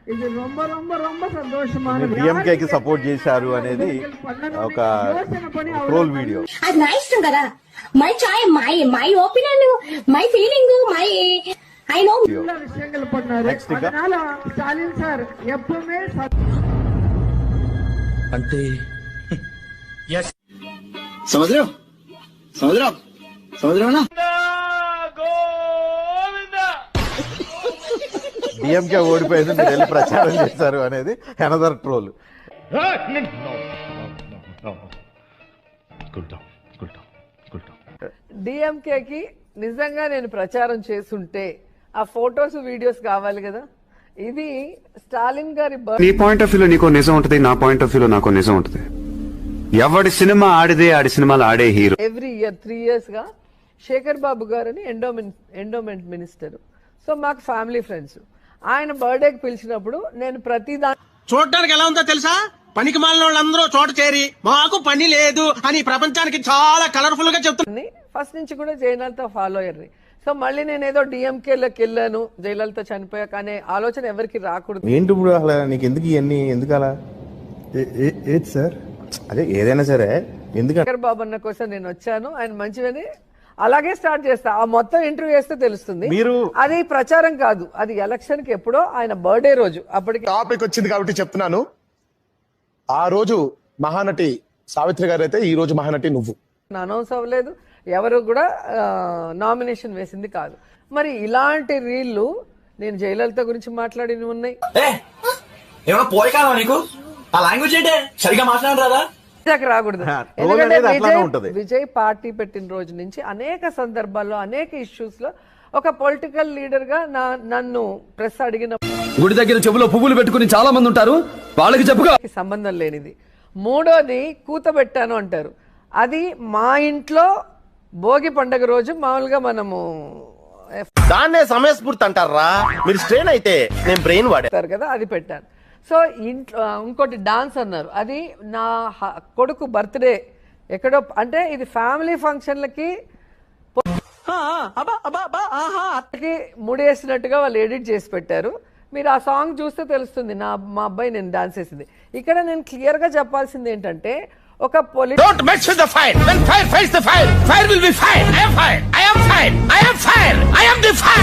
ఇది రొంబ రొంబ రొంబ సంతోషமான డిఎంకేకి సపోర్ట్ చేశారు అనేది ఒక ట్రోల్ వీడియో. అది నా ఇష్టం కదా, my chai my opinion, my feeling, my I know விஷயங்கள் பண்ணாரு. அதனால ஸ்டாலின் சார் எப்பவுமே అంటే समझ रहे हो ना? డిఎంకే ఓడిపోయింది, మీరు వెళ్ళి ప్రచారం చేశారు అనేది అనదర్ ట్రోల్. డిఎంకేకి నిజంగా నేను ప్రచారం చేస్తుంటే ఆ ఫొటోస్ వీడియోస్ కావాలి కదా. ఇది స్టాలిన్ గారి నీ పాయింట్ ఆఫ్ వ్యూలో నీకో నిజం ఉంటది, నా పాయింట్ ఆఫ్ వ్యూలో నాకో నిజం ఉంటది. ఎవడి సినిమా ఆడిదే ఆడి సినిమాలు ఆడే హీరో. ఎవ్రీ ఇయర్ 3 years గా శేఖర్ బాబు గారని ఎండోమెంట్ మినిస్టర్, సో మాకు ఫ్యామిలీ ఫ్రెండ్స్, ఆయన బర్త్డేకి పిలిచినప్పుడు నేను ప్రతి చూడటానికి ఎలా ఉందో తెలుసా? పనికి మాలిన వాళ్ళందరూ చోట చేరి మాకు పని లేదు అని ప్రపంచానికి చాలా కలర్ఫుల్ గా చెప్తుంది. ఫస్ట్ నుంచి కూడా జయలలిత ఫాలోయర్ని. సో మళ్ళీ నేను ఏదో డిఎంకేలోకి వెళ్ళాను జయలలిత చనిపోయాక అనే ఆలోచన ఎవరికి రాకూడదు. ఏంటి ఇప్పుడు అసలు నీకు ఎందుకు ఇవన్నీ, ఎందుకు అలా? ఏది సార్? అదే ఏదైనా సరే ఎందుకంటే శేఖర్ బాబు అన్న కోసం నేను వచ్చాను, ఆయన మంచివని అలాగే స్టార్ట్ చేస్తా. ఆ మొత్తం ఇంటర్వ్యూ చేస్తే తెలుస్తుంది. మీరు అది ప్రచారం కాదు, అది ఎలక్షన్ కి ఎప్పుడో ఆయన బర్త్డే రోజు. అప్పటికి టాపిక్ వచ్చింది కాబట్టి చెప్తున్నాను. ఆ రోజు మహానటి సావిత్రి గారు అయితే ఈ రోజు మహానటి నువ్వు. అనౌన్స్ అవ్వలేదు, ఎవరు కూడా నామినేషన్ వేసింది కాదు. మరి ఇలాంటి రీళ్లు నేను జయలలిత గురించి మాట్లాడినవి ఉన్నాయి. రాకూడదు. ఎందుకంటే విజయ్ పార్టీ పెట్టిన రోజు నుంచి అనేక సందర్భాల్లో అనేక ఇష్యూస్ లో ఒక పొలిటికల్ లీడర్ గా నన్ను ప్రెస్ అడిగిన గుడి దగ్గర చెవులో పువ్వులు పెట్టుకుని చాలా మంది ఉంటారు, వాళ్ళకి చెప్పుగా సంబంధం లేనిది. మూడోది కూతబెట్టాను అంటారు. అది మా ఇంట్లో భోగి పండుగ రోజు మామూలుగా మనము దాన్నే సమయస్ఫూర్తి అంటారా? మీరు స్ట్రెయిన్ అయితే నేను బ్రెయిన్ వాడారు కదా, అది పెట్టాను. సో ఇంట్లో ఇంకోటి డాన్స్ అన్నారు, అది నా కొడుకు బర్త్డే ఎక్కడో, అంటే ఇది ఫ్యామిలీ ఫంక్షన్లకి ముడేసినట్టుగా వాళ్ళు ఎడిట్ చేసి పెట్టారు. మీరు ఆ సాంగ్ చూస్తే తెలుస్తుంది మా అబ్బాయి నేను డాన్స్ చేసింది. ఇక్కడ నేను క్లియర్ గా చెప్పాల్సింది ఏంటంటే ఒక Don't mess with the fire. When fire fights the fire, fire will be fire. I am fire. I am fire. I am fire. I am the fire.